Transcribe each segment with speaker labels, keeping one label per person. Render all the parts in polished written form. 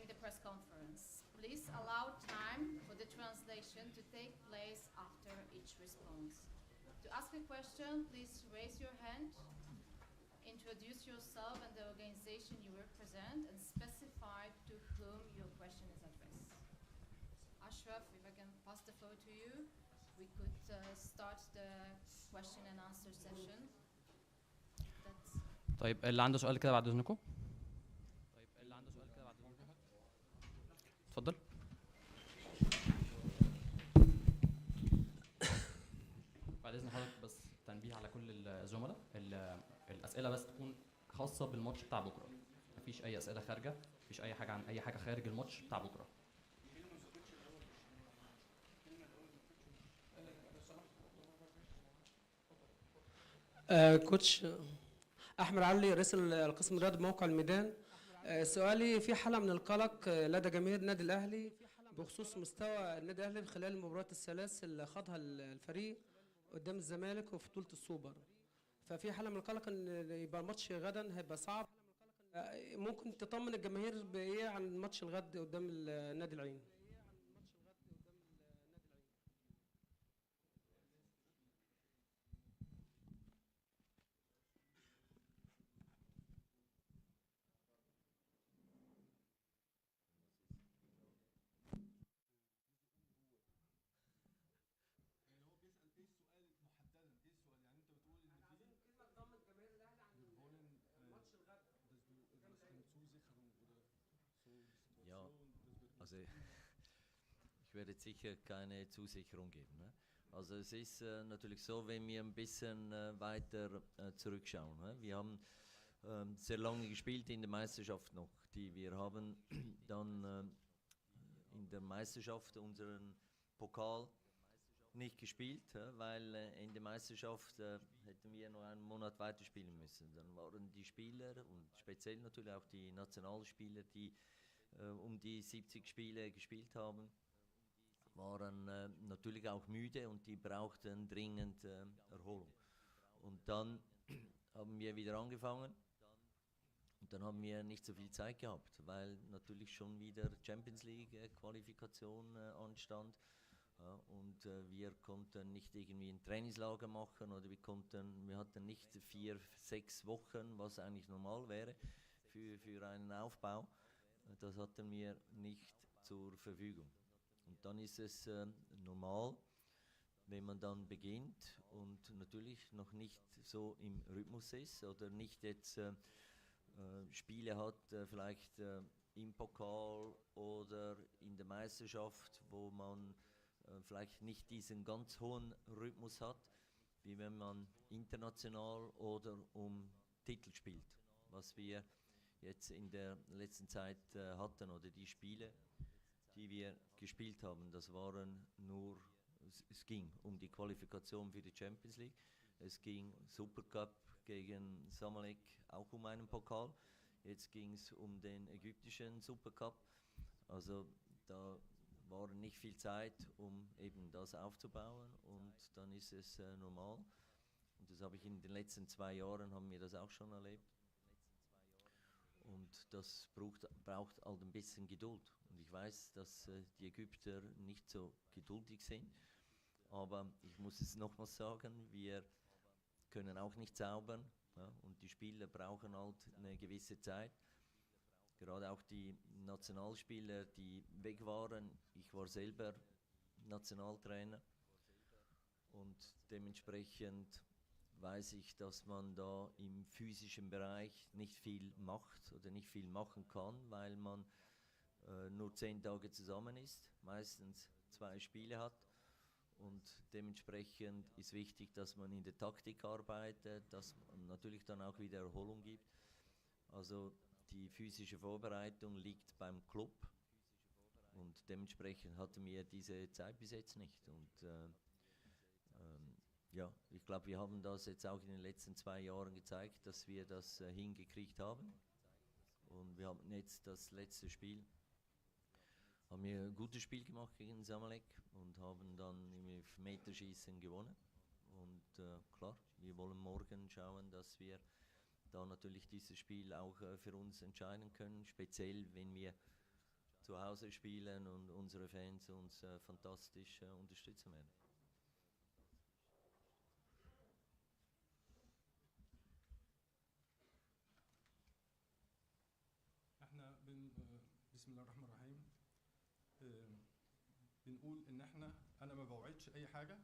Speaker 1: during the press conference. Please allow time for the translation to take place after each response. To ask a question, please raise your hand, introduce yourself and the organization you represent, and specify to whom your question is addressed. Ashraf, if I can pass the floor to you, we could start the question and answer session.
Speaker 2: طيب اللي عنده سؤال كده بعد اذنكم. اتفضل. بعد اذن حضرتك بس تنبيه على كل الزملاء، الاسئله بس تكون خاصه بالماتش بتاع بكره، مفيش اي اسئله خارجه، مفيش اي حاجه عن اي حاجه خارج الماتش بتاع بكره.
Speaker 3: كوتش احمد علي رئيس القسم الرياضي بموقع الميدان. سؤالي في حاله من القلق لدى جماهير النادي الاهلي بخصوص مستوى النادي الاهلي خلال المباريات الثلاث اللي خاضها الفريق قدام الزمالك وفي بطوله السوبر، ففي حاله من القلق ان يبقى الماتش غدا هيبقى صعب. ممكن تطمن الجماهير بايه عن الماتش الغد قدام النادي العين؟
Speaker 4: Ja, also ich werde jetzt sicher keine Zusicherung geben. Ne? Also es ist natürlich so, wenn wir ein bisschen weiter zurückschauen. Ne? Wir haben sehr lange gespielt in der Meisterschaft noch. Wir haben dann in der Meisterschaft unseren Pokal nicht gespielt, weil in der Meisterschaft hätten wir noch einen Monat weiterspielen müssen. Dann waren die Spieler und speziell natürlich auch die Nationalspieler, die um die 70 Spiele gespielt haben, waren natürlich auch müde und die brauchten dringend Erholung. Und dann haben wir wieder angefangen und dann haben wir nicht so viel Zeit gehabt, weil natürlich schon wieder Champions League Qualifikation anstand. Ja, und wir konnten nicht irgendwie ein Trainingslager machen oder wir hatten nicht 4-6 Wochen, was eigentlich normal wäre für einen Aufbau. Das hatten wir nicht zur Verfügung. Und dann ist es normal, wenn man dann beginnt und natürlich noch nicht so im Rhythmus ist oder nicht jetzt Spiele hat, vielleicht im Pokal oder in der Meisterschaft, wo man vielleicht nicht diesen ganz hohen Rhythmus hat, wie wenn man international oder um Titel spielt, was wir jetzt in der letzten Zeit hatten, oder die Spiele, die wir gespielt haben, das waren nur, es ging um die Qualifikation für die Champions League, es ging Supercup gegen Zamalek, auch um einen Pokal, jetzt ging es um den ägyptischen Supercup, also da war nicht viel Zeit, um eben das aufzubauen, und dann ist es normal, und das habe ich in den letzten 2 Jahren, haben wir das auch schon erlebt. Und das braucht halt ein bisschen Geduld. Und ich weiß, dass die Ägypter nicht so geduldig sind. Aber ich muss es nochmals sagen, wir können auch nicht zaubern. Ja, und die Spieler brauchen halt eine gewisse Zeit. Gerade auch die Nationalspieler, die weg waren. Ich war selber Nationaltrainer. Und dementsprechend weiß ich, dass man da im physischen Bereich nicht viel macht oder nicht viel machen kann, weil man nur 10 Tage zusammen ist, meistens 2 Spiele hat, und dementsprechend ist wichtig, dass man in der Taktik arbeitet, dass man natürlich dann auch wieder Erholung gibt. Also die physische Vorbereitung liegt beim Club und dementsprechend hatten wir diese Zeit bis jetzt nicht, und ja, ich glaube, wir haben das jetzt auch in den letzten 2 Jahren gezeigt, dass wir das hingekriegt haben. Und wir haben jetzt das letzte Spiel, haben wir ein gutes Spiel gemacht gegen Zamalek und haben dann im Elfmeterschießen gewonnen. Und klar, wir wollen morgen schauen, dass wir da natürlich dieses Spiel auch für uns entscheiden können, speziell wenn wir zu Hause spielen und unsere Fans uns fantastisch unterstützen werden.
Speaker 5: احنا بسم الله الرحمن الرحيم. بنقول ان انا ما بوعدش اي حاجه،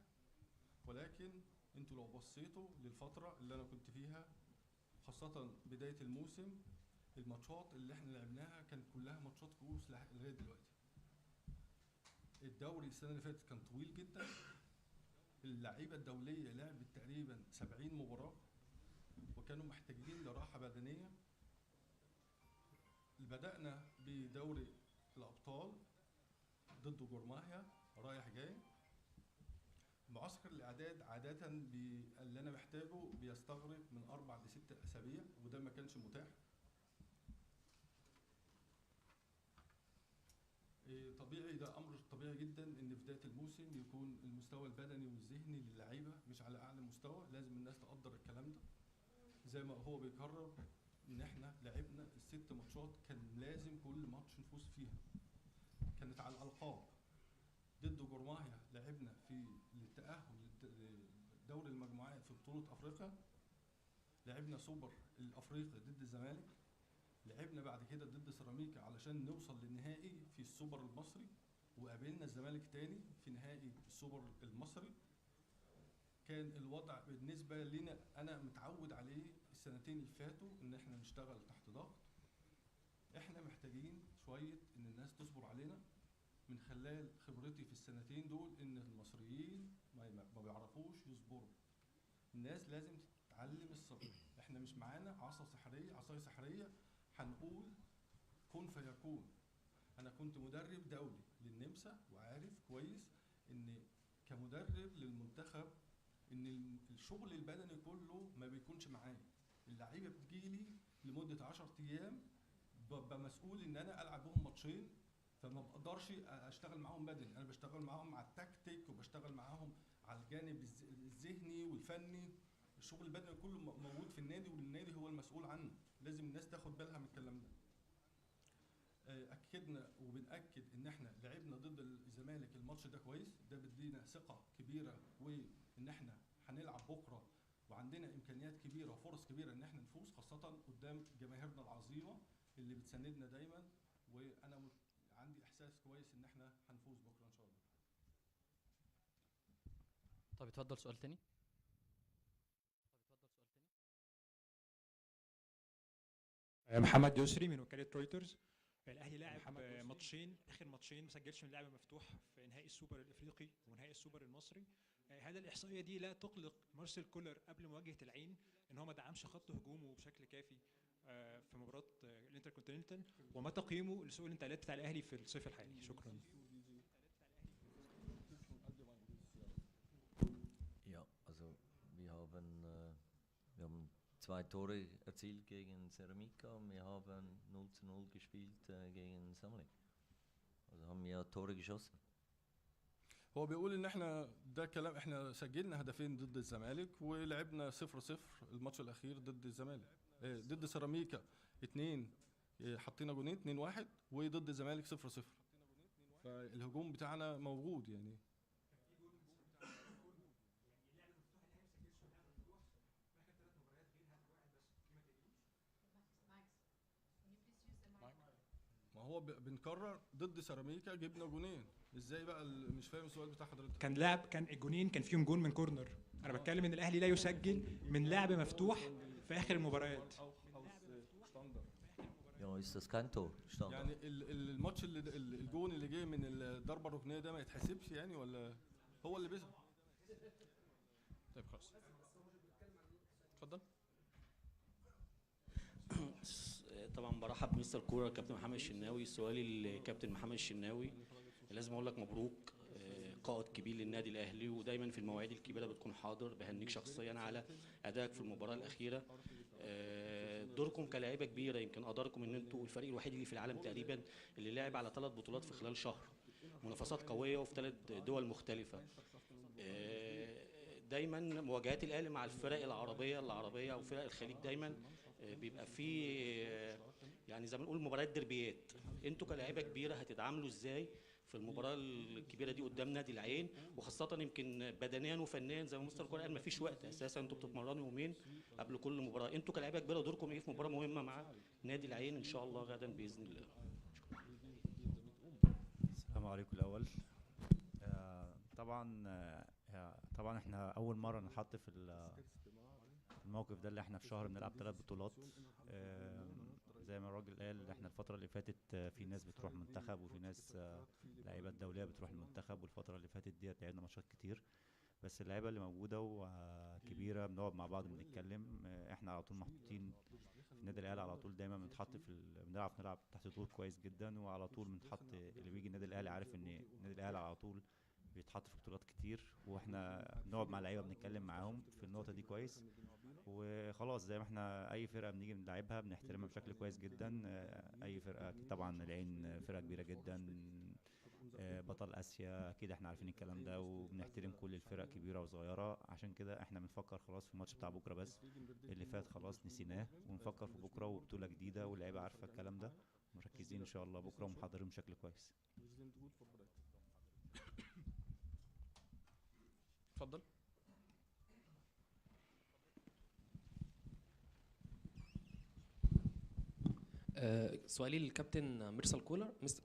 Speaker 5: ولكن انتوا لو بصيتوا للفتره اللي انا كنت فيها، خاصه بدايه الموسم، الماتشات اللي احنا لعبناها كانت كلها ماتشات كؤوس لغايه دلوقتي. الدوري السنه اللي فاتت كان طويل جدا، اللعيبه الدوليه لعبت تقريبا 70 مباراه وكانوا محتاجين لراحه بدنيه. بدأنا بدوري الأبطال ضد جورماهيا رايح جاي. معسكر الإعداد عادة اللي أنا محتاجه بيستغرق من 4 ل6 أسابيع، وده ما كانش متاح. طبيعي، ده أمر طبيعي جدا إن في بداية الموسم يكون المستوى البدني والذهني للعيبة مش على أعلى مستوى، لازم الناس تقدر الكلام ده. زي ما هو بيكرر ان احنا لعبنا ال6 ماتشات كان لازم كل ماتش نفوز فيها، كانت على الالقاب. ضد جورماهيا لعبنا في التاهل لدوري المجموعات في بطوله افريقيا، لعبنا سوبر الافريقي ضد الزمالك، لعبنا بعد كده ضد سيراميكا علشان نوصل للنهائي في السوبر المصري، وقابلنا الزمالك تاني في نهائي السوبر المصري. كان الوضع بالنسبه لنا انا متعود عليه السنتين اللي فاتوا ان احنا نشتغل تحت ضغط. احنا محتاجين شويه ان الناس تصبر علينا. من خلال خبرتي في السنتين دول ان المصريين ما بيعرفوش يصبروا. الناس لازم تتعلم الصبر. احنا مش معانا عصايه سحريه هنقول كن فيكون. انا كنت مدرب دولي للنمسا وعارف كويس ان كمدرب للمنتخب ان الشغل البدني كله ما بيكونش معايا. اللعيبه بتجيلي لمده 10 ايام ببقى مسؤول ان انا العب بهم ماتشين، فما بقدرش اشتغل معاهم بدني، انا بشتغل معاهم على التكتيك وبشتغل معاهم على الجانب الذهني والفني. الشغل البدني كله موجود في النادي والنادي هو المسؤول عنه، لازم الناس تاخد بالها من الكلام ده. اكدنا وبنأكد ان احنا لعبنا ضد الزمالك الماتش ده كويس، ده بيدينا ثقه كبيره وان احنا هنلعب بكره وعندنا امكانيات كبيره وفرص كبيره ان احنا نفوز، خاصه قدام جماهيرنا العظيمه اللي بتساندنا دايما، وانا عندي احساس كويس ان احنا هنفوز بكره ان شاء الله.
Speaker 2: طب اتفضل سؤال تاني.
Speaker 6: محمد يسري من وكالة رويترز. الاهلي لعب ماتشين، اخر ماتشين ما سجلش من لعب مفتوح في نهائي السوبر الافريقي ونهائي السوبر المصري. هل الاحصائيه دي لا تقلق مارسيل كولر قبل مواجهه العين ان هو ما دعمش خط هجومه بشكل كافي في مباراه الانتركونتيننتال؟ وما تقييمه لسوق الانتقالات بتاع الاهلي في الصيف الحالي؟ شكرا.
Speaker 4: Ja, also wir haben 2 Tore erzielt gegen Ceramica und wir haben 0:0 gespielt gegen Zamalek. Also haben wir Tore geschossen.
Speaker 5: هو بيقول ان احنا ده كلام، احنا سجلنا هدفين ضد الزمالك ولعبنا 0-0 الماتش الاخير ضد الزمالك. ضد سيراميكا 2 حطينا جونين 2-1 وضد الزمالك 0-0. فالهجوم بتاعنا موجود يعني. ما هو بنكرر ضد سيراميكا جبنا جونين، ازاي بقى مش فاهم السؤال بتاع حضرتك.
Speaker 6: كان الجونين كان فيهم جون من كورنر. انا بتكلم ان الاهلي لا يسجل من لعب مفتوح في اخر المباريات.
Speaker 4: Ja, ist das kein Tor?
Speaker 5: يعني الماتش اللي الجون اللي جه من الضربه الركنيه ده ما يتحسبش يعني، ولا هو اللي بيسبق؟ طيب خلاص اتفضل.
Speaker 7: طبعا برحب بمستر كوره كابتن محمد الشناوي. سؤالي للكابتن محمد الشناوي، لازم اقول لك مبروك، قائد كبير للنادي الاهلي ودايما في المواعيد الكبيره بتكون حاضر. بهنيك شخصيا على ادائك في المباراه الاخيره. دوركم كلاعيبه كبيره، يمكن قدركم ان انتوا الفريق الوحيد اللي في العالم تقريبا اللي لعب على 3 بطولات في خلال شهر، منافسات قويه وفي 3 دول مختلفه. دايما مواجهات الاهلي مع الفرق العربيه او فرق الخليج دايما بيبقى فيه يعني زي ما نقول مباريات دربيات. انتوا كلاعيبه كبيره هتتعاملوا ازاي في المباراه الكبيره دي قدام نادي العين، وخاصه يمكن بدنيا وفنيا زي ما مستر كوره قال مفيش وقت اساسا، انتوا بتتمرنوا يومين قبل كل مباراه. انتوا كلاعيبه كبيره دوركم ايه في مباراه مهمه مع نادي العين ان شاء الله غدا باذن الله؟
Speaker 8: السلام عليكم الأول. طبعا احنا أول مرة نحط في الموقف ده، اللي احنا في شهر بنلعب 3 بطولات. زي ما الراجل قال، احنا الفترة اللي فاتت في ناس بتروح منتخب، وفي ناس لعيبات دولية بتروح المنتخب، والفترة اللي فاتت ديت لعبنا ماتشات كتير. بس اللعيبة اللي موجودة وكبيرة بنقعد مع بعض بنتكلم. احنا على طول محطوطين في النادي الأهلي، على طول دايما بنتحط بنعرف نلعب تحت ضغوط كويس جدا، وعلى طول بنتحط. اللي بيجي النادي الأهلي عارف ان النادي الأهلي على طول بيتحط في بطولات كتير، واحنا بنقعد مع اللعيبه بنتكلم معاهم في النقطه دي كويس. وخلاص زي ما احنا اي فرقه بنيجي بنلعبها بنحترمها بشكل كويس جدا. اي فرقه أكيد طبعا العين فرقه كبيره جدا، بطل اسيا، اكيد احنا عارفين الكلام ده، وبنحترم كل الفرق كبيره وصغيره. عشان كده احنا بنفكر خلاص في الماتش بتاع بكره بس، اللي فات خلاص نسيناه، ونفكر في بكره وبطوله جديده، واللعيبه عارفه الكلام ده، مركزين ان شاء الله بكره ومحضرين بشكل كويس.
Speaker 2: اتفضل.
Speaker 9: سؤالي للكابتن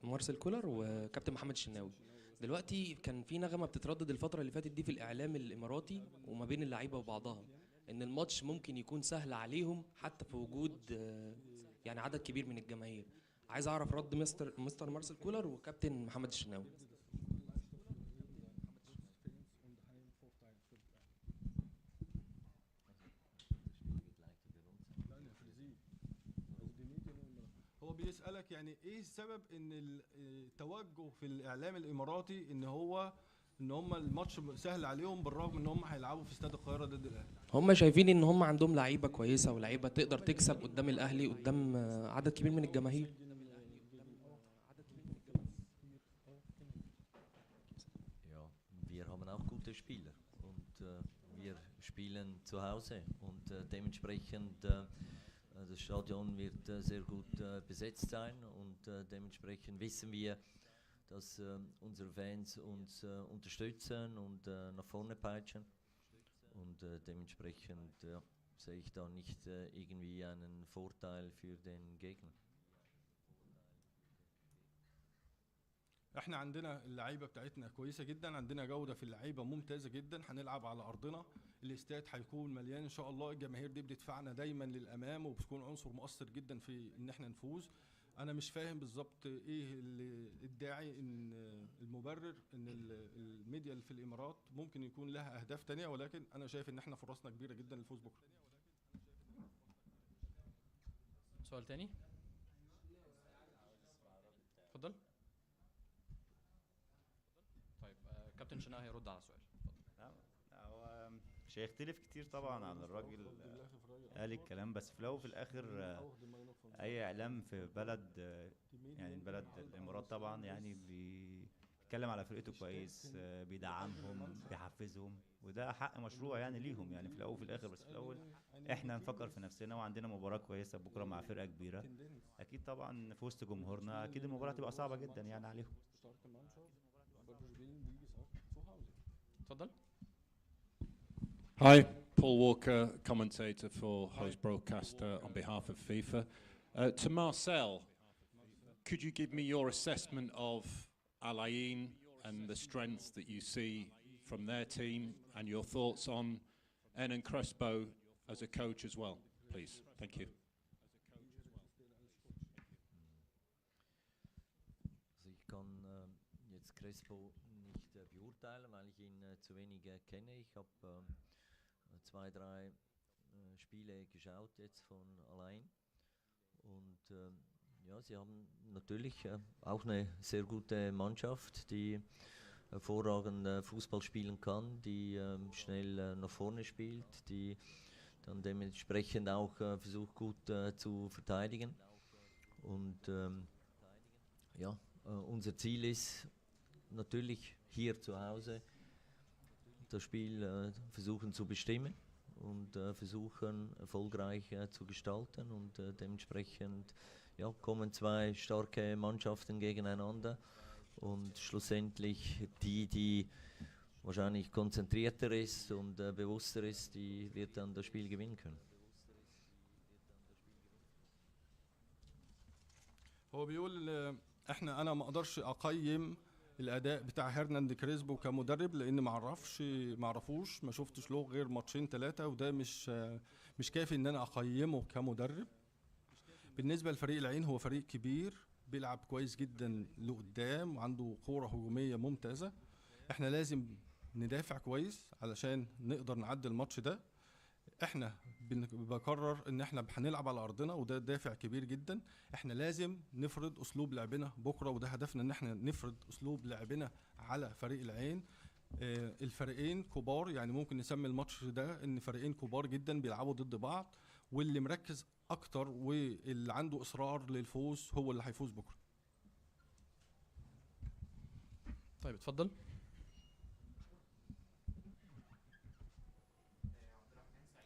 Speaker 9: مارسيل كولر وكابتن محمد الشناوي. دلوقتي كان في نغمه بتتردد الفتره اللي فاتت دي في الاعلام الاماراتي وما بين اللعيبه وبعضها، ان الماتش ممكن يكون سهل عليهم حتى في وجود يعني عدد كبير من الجماهير. عايز اعرف رد مستر مارسيل كولر وكابتن محمد الشناوي.
Speaker 5: هو بيسألك يعني ايه السبب ان التوجه في الاعلام الاماراتي ان هم الماتش سهل عليهم، بالرغم ان هم هيلعبوا في استاد القاهره ضد الاهلي.
Speaker 9: هم شايفين ان هم عندهم لعيبه كويسه ولعيبه تقدر تكسب قدام الاهلي قدام عدد كبير من الجماهير.
Speaker 4: Ja, wir haben auch gute Spieler und wir spielen zu Hause und dementsprechend das Stadion wird sehr gut besetzt sein und dementsprechend wissen wir, dass unsere Fans uns unterstützen und nach vorne peitschen und dementsprechend sehe ich da nicht irgendwie einen Vorteil für den Gegner.
Speaker 5: احنا عندنا اللعيبه بتاعتنا كويسه جدا، عندنا جوده في اللعيبه ممتازه جدا، هنلعب على ارضنا، الاستاد هيكون مليان ان شاء الله، الجماهير دي بتدفعنا دايما للامام وبتكون عنصر مؤثر جدا في ان احنا نفوز. انا مش فاهم بالظبط ايه الداعي ان المبرر ان الميديا اللي في الامارات ممكن يكون لها اهداف تانية، ولكن انا شايف ان احنا فرصنا كبيره جدا للفوز بكره.
Speaker 2: سؤال تاني؟ اتفضل. طيب كابتن شناوي هيرد على السؤال.
Speaker 8: هو مش هيختلف كتير طبعا عن الراجل قال الكلام، بس في الاول وفي الاخر اي اعلام في بلد، يعني بلد الامارات طبعا، يعني بيتكلم على فرقته كويس، بيدعمهم بيحفزهم، وده حق مشروع يعني ليهم، يعني في الاول وفي الاخر. بس في الاول احنا نفكر في نفسنا، وعندنا مباراة كويسة بكرة مع فرقة كبيرة، اكيد طبعا في وسط جمهورنا اكيد المباراة تبقى صعبة جدا يعني عليهم.
Speaker 2: اتفضل.
Speaker 10: Hi, Paul Walker, commentator for Host Broadcaster on behalf of FIFA. To Marcel, could you give me your assessment of Al Ain and the strengths that you see from their team, and your thoughts on Enan Crespo as a coach as well, please? Thank you.
Speaker 4: Also ich kann jetzt Crespo nicht beurteilen, weil ich ihn zu wenig kenne. Ich habe 2, 3 Spiele geschaut jetzt von Al-Ain und ja, sie haben natürlich auch eine sehr gute Mannschaft, die hervorragend Fußball spielen kann, die schnell nach vorne spielt, die dann dementsprechend auch versucht gut zu verteidigen und ja, unser Ziel ist natürlich hier zu Hause das Spiel versuchen zu bestimmen und versuchen erfolgreich zu gestalten und dementsprechend ja, kommen zwei starke Mannschaften gegeneinander und schlussendlich die wahrscheinlich konzentrierter ist und bewusster ist, die wird dann das Spiel gewinnen können.
Speaker 5: هو بيقول انا ما اقدرش اقيم الاداء بتاع هرناند كريسبو كمدرب لان ما اعرفوش ما شفتش له غير ماتشين 3 وده مش كافي ان انا اقيمه كمدرب. بالنسبه لفريق العين هو فريق كبير بيلعب كويس جدا لقدام وعنده كوره هجوميه ممتازه. احنا لازم ندافع كويس علشان نقدر نعدي الماتش ده. احنا بقرر ان احنا هنلعب على ارضنا وده دافع كبير جدا. احنا لازم نفرض اسلوب لعبنا بكره وده هدفنا ان احنا نفرض اسلوب لعبنا على فريق العين. الفريقين كبار يعني ممكن نسمي الماتش ده ان فريقين كبار جدا بيلعبوا ضد بعض واللي مركز اكتر واللي عنده اصرار للفوز هو اللي هيفوز بكره.
Speaker 2: طيب اتفضل.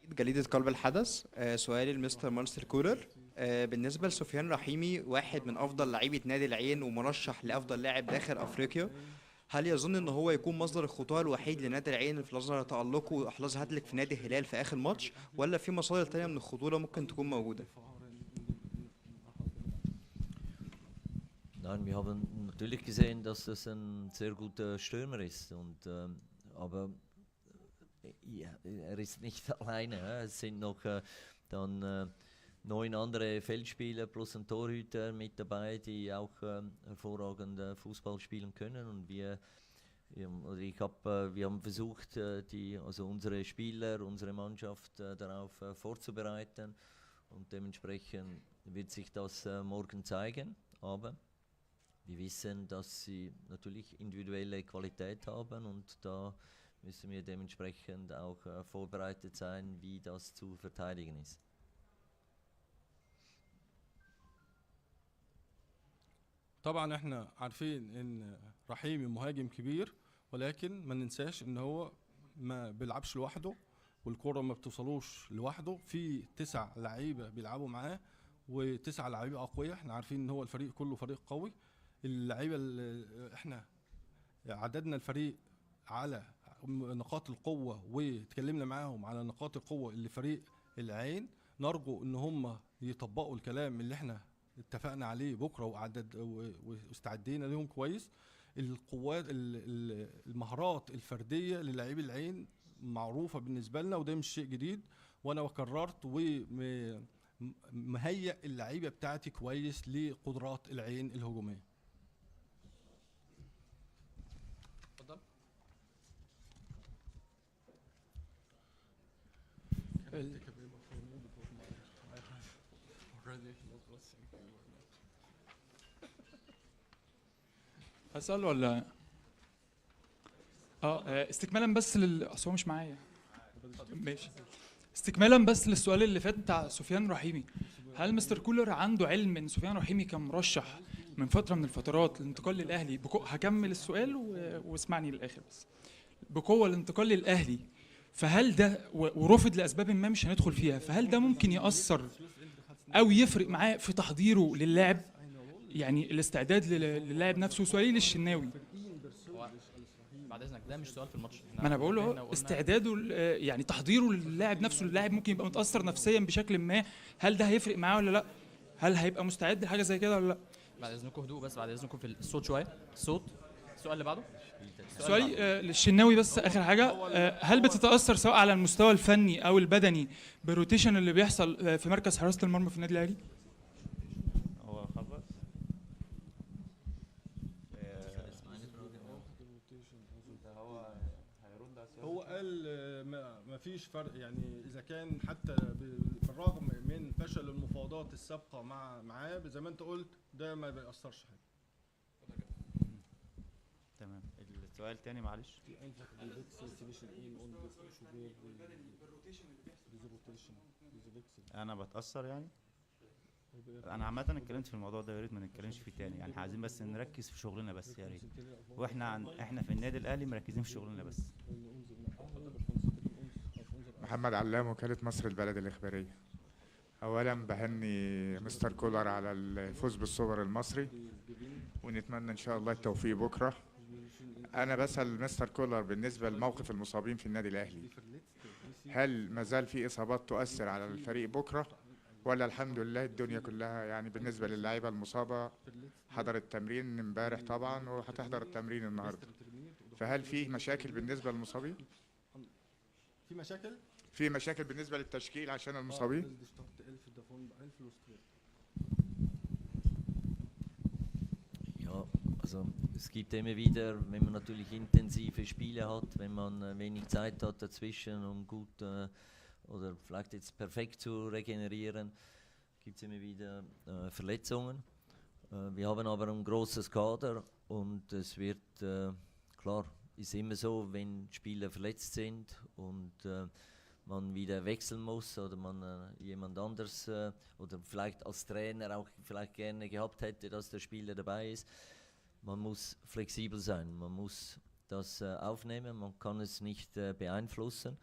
Speaker 11: جريدة قلب الحدث. سؤالي لمستر مارسيل كولر. بالنسبة لسفيان رحيمي واحد من أفضل لعيبة نادي العين ومرشح لأفضل لاعب داخل أفريقيا، هل يظن إن هو يكون مصدر الخطوة الوحيد لنادي العين في نظر تألقه وإحراز هاتريك في نادي الهلال في آخر ماتش، ولا في مصادر تانية من الخطورة ممكن تكون موجودة؟
Speaker 4: Nein, wir haben natürlich gesehen, dass das ein sehr guter Stürmer ist aber ja, er ist nicht alleine. Es sind noch dann 9 andere Feldspieler plus ein Torhüter mit dabei, die auch hervorragend Fußball spielen können. Und wir haben versucht, also unsere Spieler, unsere Mannschaft darauf vorzubereiten. Und dementsprechend wird sich das morgen zeigen. Aber wir wissen, dass sie natürlich individuelle Qualität haben und da müssen wir dementsprechend auch vorbereitet sein, wie das zu verteidigen ist.
Speaker 5: طبعا احنا عارفين ان رحيمي مهاجم كبير ولكن ما ننساش ان هو ما بيلعبش لوحده والكرة ما بتوصلوش لوحده، في 9 لعيبة بيلعبوا معاه و9 لعيبة أقوياء. احنا عارفين ان هو الفريق كله فريق قوي. اللعيبة اللي احنا عددنا الفريق على نقاط القوة وتكلمنا معاهم على نقاط القوة اللي فريق العين، نرجو ان هم يطبقوا الكلام اللي احنا اتفقنا عليه بكرة واستعدينا لهم كويس. القوات المهارات الفردية للاعبي العين معروفة بالنسبة لنا وده مش شيء جديد، وانا قررت ومهيئ اللعيبة بتاعتي كويس لقدرات العين الهجومية.
Speaker 12: هسأل ولا استكمالا بس اصل هو مش معايا. ماشي. استكمالا بس للسؤال اللي فات بتاع سفيان رحيمي، هل مستر كولر عنده علم ان سفيان رحيمي كان مرشح من فتره من الفترات للانتقال للاهلي هكمل السؤال واسمعني للاخر بس. بقوه الانتقال للاهلي، فهل ده ورفض لاسباب ما مش هندخل فيها، فهل ده ممكن ياثر او يفرق معاه في تحضيره للاعب، يعني الاستعداد للاعب نفسه؟ سؤالي للشناوي.
Speaker 2: بعد اذنك ده مش سؤال في الماتش.
Speaker 12: ما انا بقول له استعداده يعني تحضيره للاعب نفسه، اللاعب ممكن يبقى متاثر نفسيا بشكل ما، هل ده هيفرق معاه ولا لا؟ هل هيبقى مستعد لحاجه زي كده ولا لا؟
Speaker 2: بعد اذنكم هدوء بس، بعد اذنكم في الصوت شويه. الصوت. السؤال اللي بعده.
Speaker 12: سؤالي للشناوي بس اخر حاجه، هل بتتاثر سواء على المستوى الفني او البدني بالروتيشن اللي بيحصل في مركز حراسه المرمى في النادي الاهلي؟
Speaker 5: هو قال ما فيش فرق، يعني اذا كان حتى بالرغم من فشل المفاوضات السابقه معاه زي ما انت قلت ده ما بيأثرش حاجه.
Speaker 8: تمام. السؤال الثاني معلش. انا بتأثر يعني؟ انا عامه اتكلمت في الموضوع ده، يا ريت ما نتكلمش فيه تاني، يعني عايزين بس نركز في شغلنا بس يا ريت، واحنا احنا في النادي الاهلي مركزين في شغلنا بس.
Speaker 13: محمد علام، وكالة مصر البلد الإخبارية. أولا بهني مستر كولر على الفوز بالسوبر المصري، ونتمنى إن شاء الله التوفيق بكرة. أنا بسأل مستر كولر بالنسبة لموقف المصابين في النادي الأهلي، هل مازال في إصابات تؤثر على الفريق بكرة، ولا الحمد لله الدنيا كلها يعني بالنسبة للعيبة المصابة حضرت تمرين امبارح طبعا وهتحضر التمرين النهارده، فهل في مشاكل بالنسبة للمصابين؟ في مشاكل بالنسبة للتشكيل عشان المصابين؟
Speaker 4: Ja, also es gibt immer wieder, wenn man natürlich intensive Spiele hat, wenn man wenig Zeit hat dazwischen, um gut oder vielleicht jetzt perfekt zu regenerieren, gibt es immer wieder Verletzungen. Wir haben aber ein großes Kader und es wird, klar, ist immer so, wenn Spieler verletzt sind und man wieder wechseln muss oder man jemand anders oder vielleicht als Trainer auch vielleicht gerne gehabt hätte, dass der Spieler dabei ist. Man muss flexibel sein, man muss das aufnehmen, man kann es nicht beeinflussen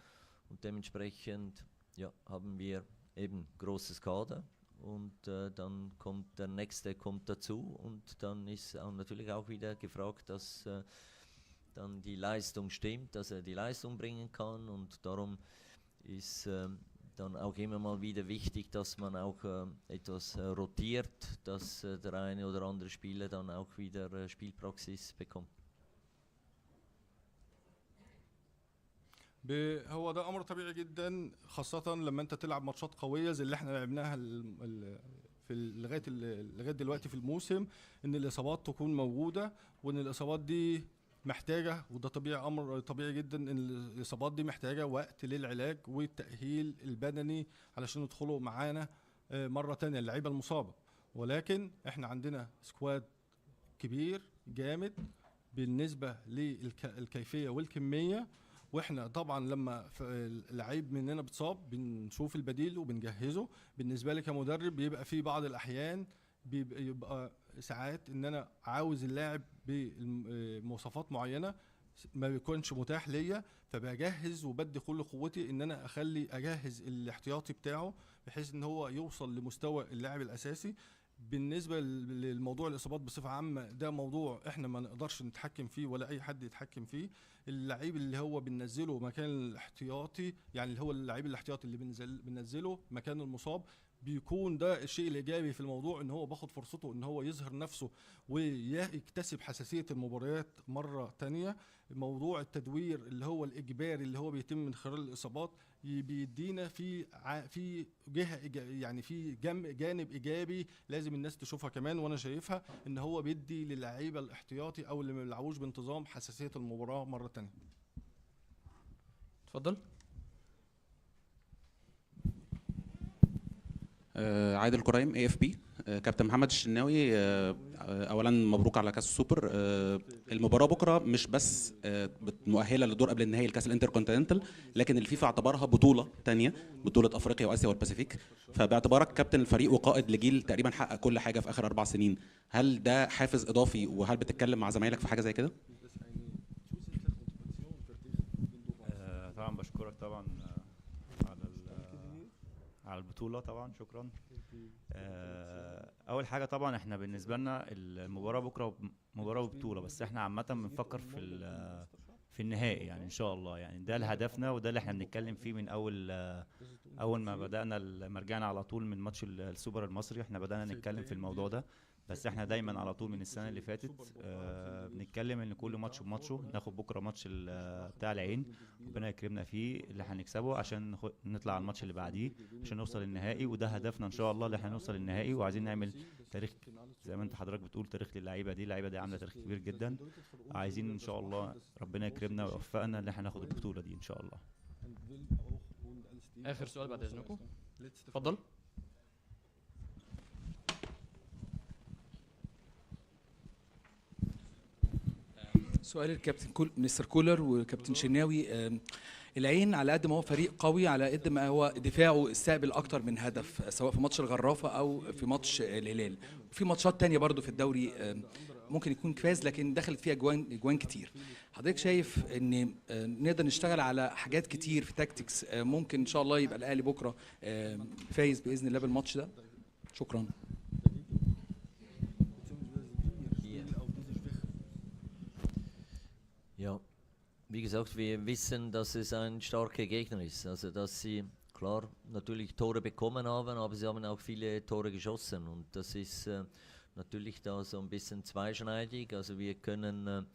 Speaker 4: und dementsprechend ja, haben wir eben großes Kader und dann kommt der nächste kommt dazu und dann ist auch natürlich auch wieder gefragt, dass dann die Leistung stimmt, dass er die Leistung bringen kann und darum ist dann auch immer mal wieder wichtig, dass man auch etwas rotiert, dass der eine oder andere Spieler dann auch wieder Spielpraxis bekommt.
Speaker 5: هو ده امر طبيعي جدا، خاصه لما انت تلعب ماتشات قويه زي اللي احنا لعبناها في لغايه دلوقتي في الموسم، ان الاصابات تكون موجوده وان الاصابات دي محتاجه، وده طبيعي، امر طبيعي جدا ان الاصابات دي محتاجه وقت للعلاج والتاهيل البدني علشان يدخلوا معانا مره تانية اللعيبه المصابه. ولكن احنا عندنا سكواد كبير جامد بالنسبه للكيفيه والكميه، واحنا طبعا لما لعيب مننا بتصاب بنشوف البديل وبنجهزه. بالنسبه لي كمدرب بيبقى في بعض الاحيان بيبقى ساعات ان انا عاوز اللاعب بمواصفات معينه ما بيكونش متاح ليا، فبجهز وبدي كل قوتي ان انا اجهز الاحتياطي بتاعه بحيث ان هو يوصل لمستوى اللاعب الاساسي. بالنسبه للموضوع الاصابات بصفه عامه ده موضوع احنا ما نقدرش نتحكم فيه ولا اي حد يتحكم فيه. اللعيب اللي هو بننزله مكان الاحتياطي، يعني اللي هو اللعيب الاحتياطي اللي بننزله مكان المصاب، بيكون ده الشيء الايجابي في الموضوع، ان هو باخد فرصته ان هو يظهر نفسه ويكتسب حساسيه المباريات مره تانية. موضوع التدوير اللي هو الاجباري اللي هو بيتم من خلال الاصابات بيدينا في جهه يعني في جانب ايجابي لازم الناس تشوفها كمان، وانا شايفها ان هو بيدي للعيبه الاحتياطي او اللي ما بيلعبوش بانتظام حساسيه المباراه مره تانية.
Speaker 9: اتفضل.
Speaker 14: عادل كرايم AFP. كابتن محمد الشناوي، اولا مبروك على كاس السوبر. المباراه بكره مش بس مؤهله للدور قبل النهائي لكاس الانتركونتيننتال، لكن الفيفا اعتبرها بطوله تانية، بطوله افريقيا واسيا والباسيفيك. فباعتبارك كابتن الفريق وقائد لجيل تقريبا حقق كل حاجه في اخر 4 سنين، هل ده حافز اضافي وهل بتتكلم مع زمايلك في حاجه زي كده؟
Speaker 8: طبعا بشكرك طبعا على البطوله طبعا، شكرا. اول حاجه طبعا احنا بالنسبه لنا المباراه بكره مباراه وبطوله، بس احنا عامه بنفكر في النهائي يعني ان شاء الله، يعني ده هدفنا وده اللي احنا بنتكلم فيه من اول ما بدانا لما رجعنا على طول من ماتش السوبر المصري، احنا بدانا نتكلم في الموضوع ده. بس احنا دايما على طول من السنه اللي فاتت بنتكلم ان كل ماتش بماتشه، ناخد بكره ماتش بتاع العين ربنا يكرمنا فيه اللي هنكسبه عشان نطلع على الماتش اللي بعديه عشان نوصل للنهائي، وده هدفنا ان شاء الله اللي احنا نوصل للنهائي. وعايزين نعمل تاريخ زي ما انت حضرتك بتقول، تاريخ للعيبه دي، اللعيبه دي عامله تاريخ كبير جدا. عايزين ان شاء الله ربنا يكرمنا ويوفقنا ان احنا ناخد البطوله دي ان شاء الله.
Speaker 2: اخر سؤال بعد اذنكم، اتفضل.
Speaker 15: سؤال الكابتن مستر كولر وكابتن شناوي. العين على قد ما هو فريق قوي على قد ما هو دفاعه استقبل اكتر من هدف، سواء في ماتش الغرافه او في ماتش الهلال. وفي ماتشات تانية برضو في الدوري ممكن يكون فاز لكن دخلت فيها جوان كتير. حضرتك شايف ان نقدر نشتغل على حاجات كتير في تاكتكس ممكن ان شاء الله يبقى الاهلي بكره فايز باذن الله بالماتش ده؟ شكرا.
Speaker 4: Ja, wie gesagt, wir wissen, dass es ein starker Gegner ist. Also, dass sie klar natürlich Tore bekommen haben, aber sie haben auch viele Tore geschossen. Und das ist natürlich da so ein bisschen zweischneidig. Also, wir können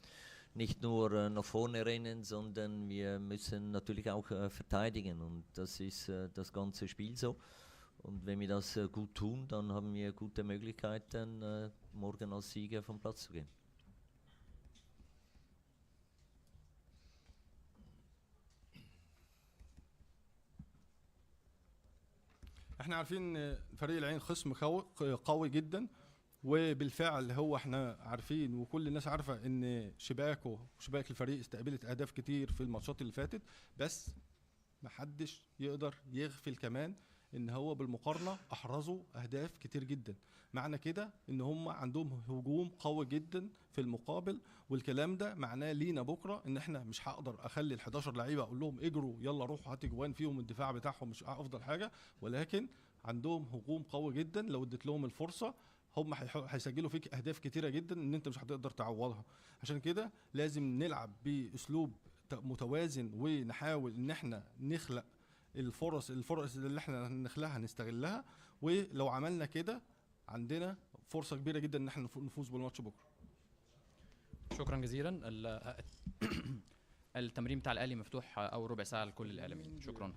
Speaker 4: nicht nur nach vorne rennen, sondern wir müssen natürlich auch verteidigen. Und das ist das ganze Spiel so. Und wenn wir das gut tun, dann haben wir gute Möglichkeiten, morgen als Sieger vom Platz zu gehen.
Speaker 5: احنا عارفين ان فريق العين خصم قوي جدا، وبالفعل هو احنا عارفين وكل الناس عارفه ان شباكه وشباك الفريق استقبلت اهداف كتير في الماتشات اللي فاتت، بس محدش يقدر يغفل كمان ان هو بالمقارنه احرزوا اهداف كتير جدا. معنى كده ان هم عندهم هجوم قوي جدا في المقابل، والكلام ده معناه لينا بكره ان احنا مش هقدر اخلي ال11 لعيبه اقول لهم اجروا يلا روحوا هاتوا جوان فيهم، الدفاع بتاعهم مش افضل حاجه، ولكن عندهم هجوم قوي جدا لو اديت لهم الفرصه هم هيسجلوا فيك اهداف كتيره جدا ان انت مش هتقدر تعوضها. عشان كده لازم نلعب باسلوب متوازن ونحاول ان احنا نخلق الفرص اللي احنا نخلقها نستغلها، ولو عملنا كده عندنا فرصه كبيره جدا ان احنا نفوز بالماتش بكره.
Speaker 2: شكرا جزيلا. التمرين بتاع الاهلي مفتوح اول ربع ساعه لكل الاعلاميين. شكرا.